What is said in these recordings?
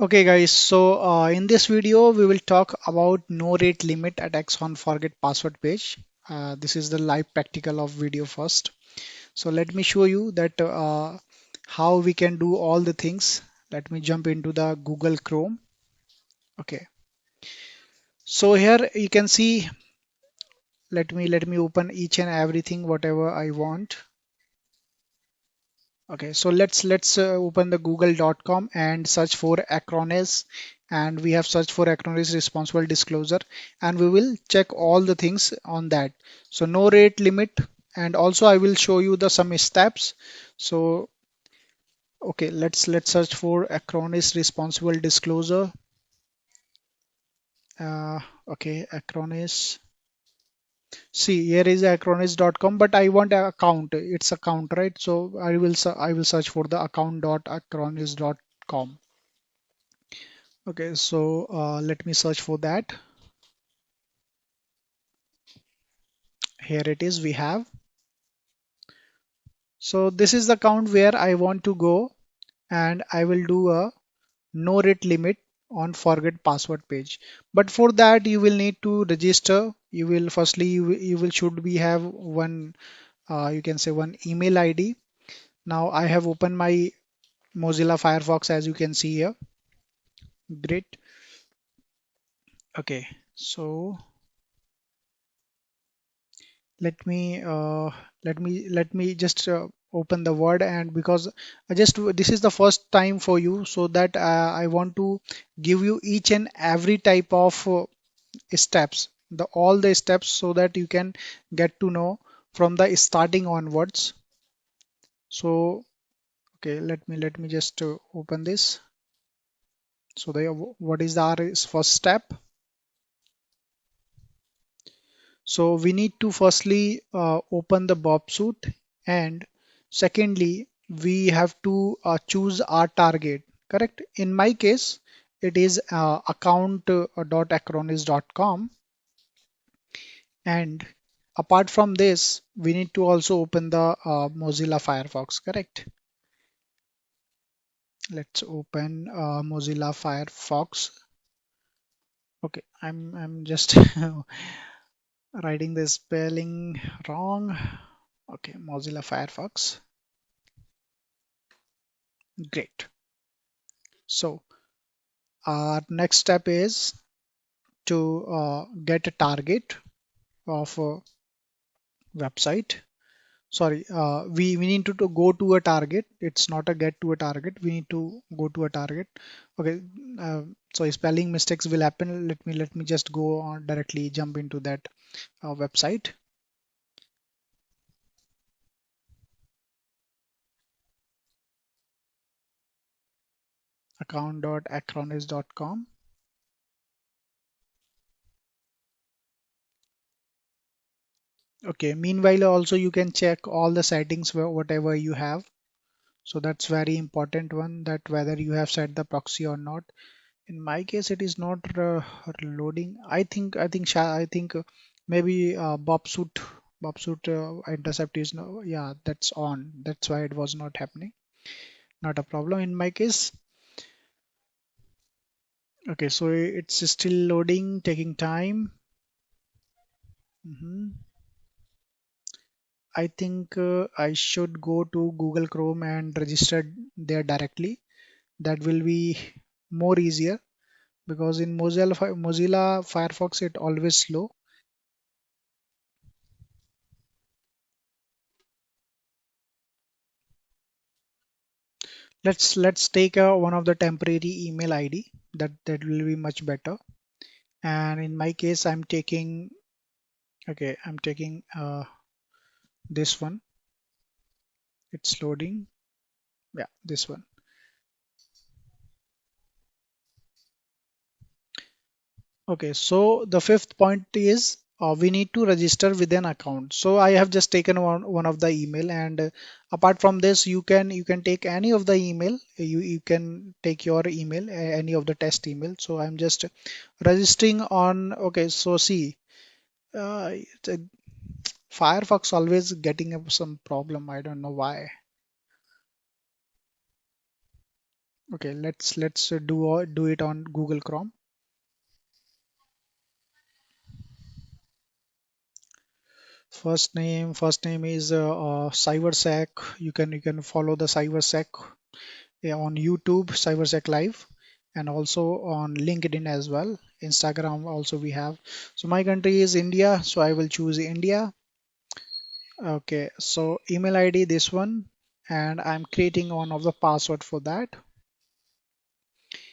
Okay guys, so in this video we will talk about no rate limit at X on forget password page. This is the live practical of video first. So let me show you that how we can do all the things. Let me jump into the Google Chrome. Okay, so here you can see. Let me open each and everything whatever I want. Okay, so let's open the google.com and search for Acronis, and we have searched for Acronis responsible disclosure, and we will check all the things on that. So no rate limit, and also I will show you the some steps. So okay, let's search for Acronis responsible disclosure. Okay, Acronis. See, here is acronis.com, but I want an account. It's account, right? So I will search for the account.acronis.com. Okay, so let me search for that. Here it is, we have. So this is the account where I want to go, and I will do a no rate limit on forget password page. But for that you will need to register. You will firstly you will should be have one you can say one email ID. Now I have opened my Mozilla Firefox as you can see here. Great. Okay, so let me let me just open the word, and because I just this is the first time for you, so that I want to give you each and every type of steps, the all the steps, so that you can get to know from the starting onwards. So okay, let me just open this. So the what is the our first step? So we need to firstly open the Bob suit, and secondly we have to choose our target. Correct? In my case, it is account.acronis.com, and apart from this, we need to also open the Mozilla Firefox. Correct? Let's open Mozilla Firefox. Okay, I'm just writing the spelling wrong. Okay, Mozilla Firefox. Great. So our next step is to get a target of a website. Sorry, we need to go to a target. It's not a get to a target. We need to go to a target. Okay, so spelling mistakes will happen. Let me just go on directly jump into that website. Account.acronis.com. Okay, meanwhile also you can check all the settings whatever you have. So that's very important one, that whether you have set the proxy or not. In my case, it is not loading. I think maybe Bob suit intercept is no, yeah, that's on. That's why it was not happening. Not a problem in my case. Okay, so it's still loading, taking time. Mhm. I think I should go to Google Chrome and register there directly. That will be more easier, because in Mozilla Firefox it always slow. Let's take one of the temporary email ID, that will be much better. And in my case, I'm taking, okay, I'm taking this one. It's loading. Yeah, this one. Okay, so the fifth point is we need to register with an account. So I have just taken one of the email, and apart from this, you can take any of the email. You can take your email, any of the test email. So I'm just registering on. Okay, so see, it's Firefox always getting up some problem. I don't know why. Okay, let's do it on Google Chrome. First name is CyberSec. You can follow the CyberSec, yeah, on YouTube, CyberSec Live, and also on LinkedIn as well. Instagram also we have. So my country is India, so I will choose India. Okay, so email ID this one, and I'm creating one of the password for that.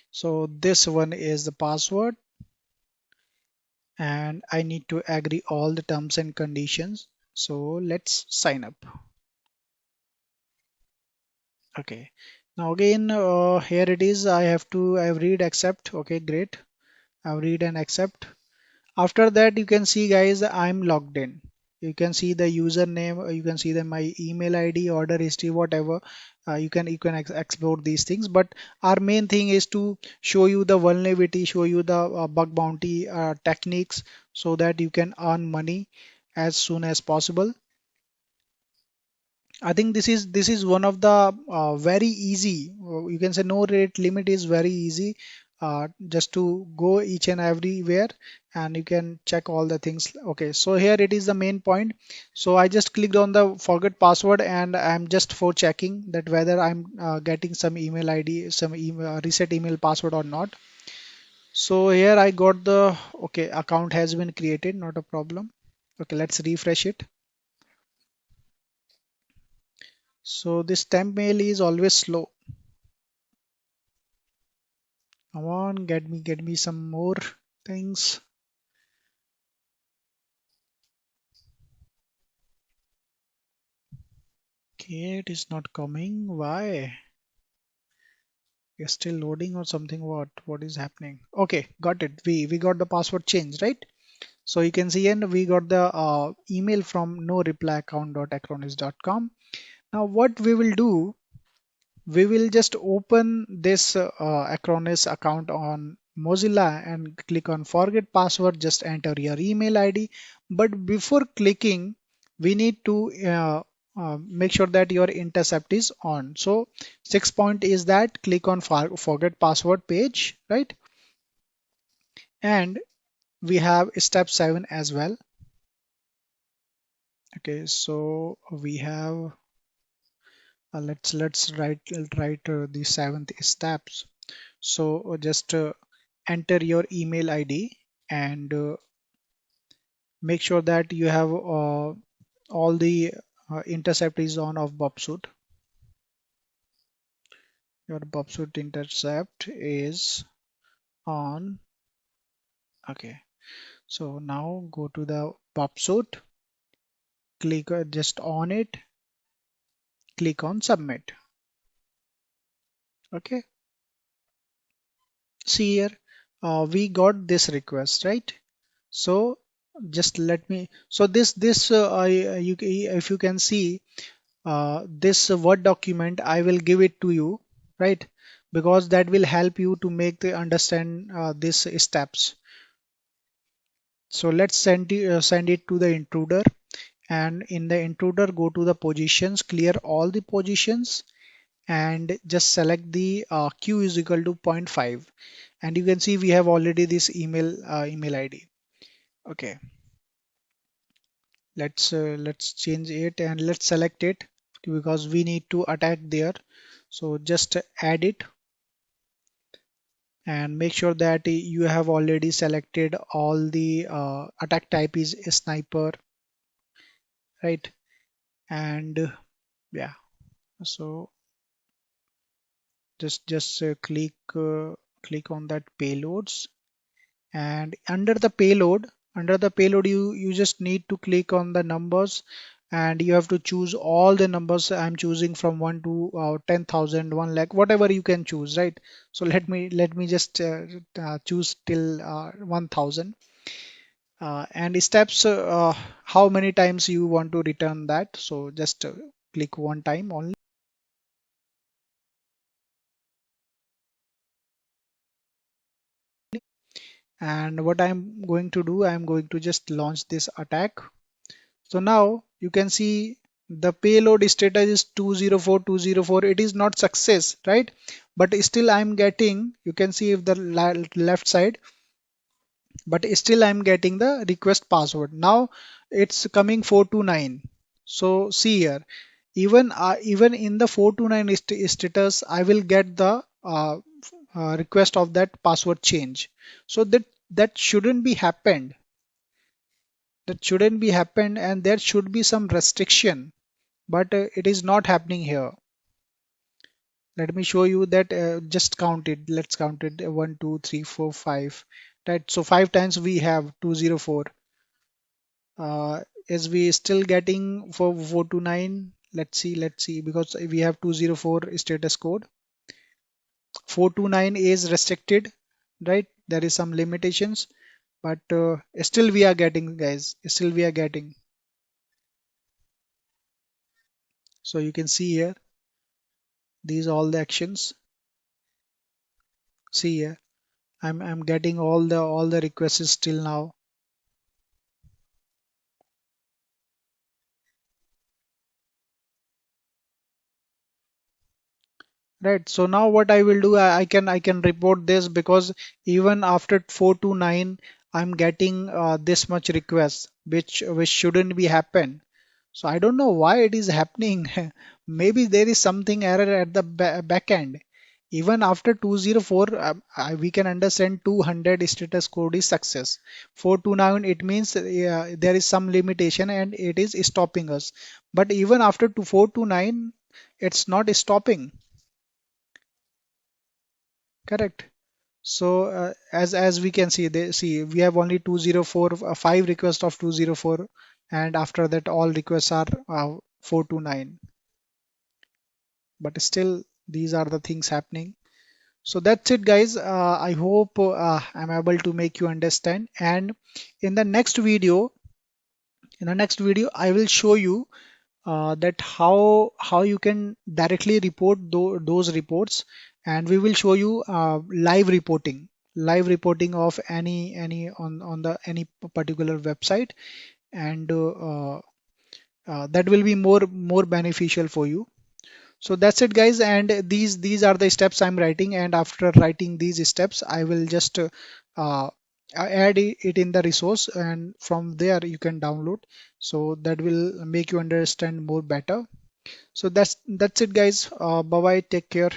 So this one is the password, and I need to agree all the terms and conditions. So let's sign up. Okay. Now again, here it is. I've read accept. Okay, great. I've read and accept. After that, you can see guys, I'm logged in. You can see the username, you can see the my email ID, order history, whatever. You can explore these things. But our main thing is to show you the vulnerability, show you the bug bounty techniques, so that you can earn money as soon as possible. I think this is one of the very easy. You can say no rate limit is very easy. Just to go each and everywhere, and you can check all the things. Okay, so here it is the main point. So I just clicked on the forget password, and I'm just for checking that whether I'm getting some email ID, some email, reset email password or not. So here I got the okay, account has been created, not a problem. Okay, let's refresh it. So this temp mail is always slow. Come on, get me some more things. Okay, it is not coming. Why? You're still loading or something? What is happening? Okay, got it. We got the password changed, right? So you can see, and we got the email from no reply account.acronis.com. Now what we will do, we will just open this Acronis account on Mozilla and click on forget password. Just enter your email ID. But before clicking, we need to make sure that your intercept is on. So 6 point is that click on forget password page, right? And we have step 7 as well. Okay, so we have let's write the seventh steps. So just enter your email ID, and make sure that you have all the intercept is on of Bobsuit. Your Bobsuit intercept is on. Okay. So now go to the Bobsuit, click just on it, click on submit. Okay. See here, we got this request, right? So just let me. So this if you can see, this Word document, I will give it to you, right? Because that will help you to make the understand these steps. So let's send it to the intruder, and in the intruder, go to the positions, clear all the positions, and just select the q is equal to zero point 0.5, and you can see we have already this email ID. Okay, let's change it and let's select it, because we need to attack there. So just add it, and make sure that you have already selected all the attack type is a sniper, right? And yeah, so just click on that payloads, and under the payload you just need to click on the numbers, and you have to choose all the numbers. I'm choosing from 1 to 10,000, 1 lakh, whatever you can choose, right? So let me just choose till 1,000, and steps, how many times you want to return that. So just click one time only. And what I'm going to do, I'm going to just launch this attack. So now you can see the payload status is 204 it is not success, right? But still I'm getting, you can see if the left side, but still I'm getting the request password. Now it's coming 429. So see here, even in the 429 status I will get the request of that password change. So that shouldn't be happened, and there should be some restriction, but it is not happening here. Let me show you that. Just count it, let's count it. 1 2 3 4 5, right? So 5 times we have 204. Is we still getting for 429? Let's see, because we have 204 status code. 429 is restricted, right? There is some limitations, but still we are getting, guys, still we are getting. So you can see here, these all the actions. See here, I'm getting all the requests still now. Right. So now what I will do, I can report this, because even after 429, I'm getting this much requests, which shouldn't be happen. So I don't know why it is happening. Maybe there is something error at the back end. Even after 204, we can understand 200 status code is success. 429, it means there is some limitation and it is stopping us. But even after 429, it's not stopping. Correct. So as we can see, we have only 204, five requests of 204, and after that all requests are 429. But still, these are the things happening. So that's it, guys. I hope I'm able to make you understand. And in the next video, I will show you that how you can directly report those reports, and we will show you live reporting of any on the any particular website, and that will be more beneficial for you. So that's it, guys, and these are the steps I'm writing, and after writing these steps I will just uh, add it in the resource, and from there you can download, so that will make you understand more better. So that's it, guys. Bye bye, take care.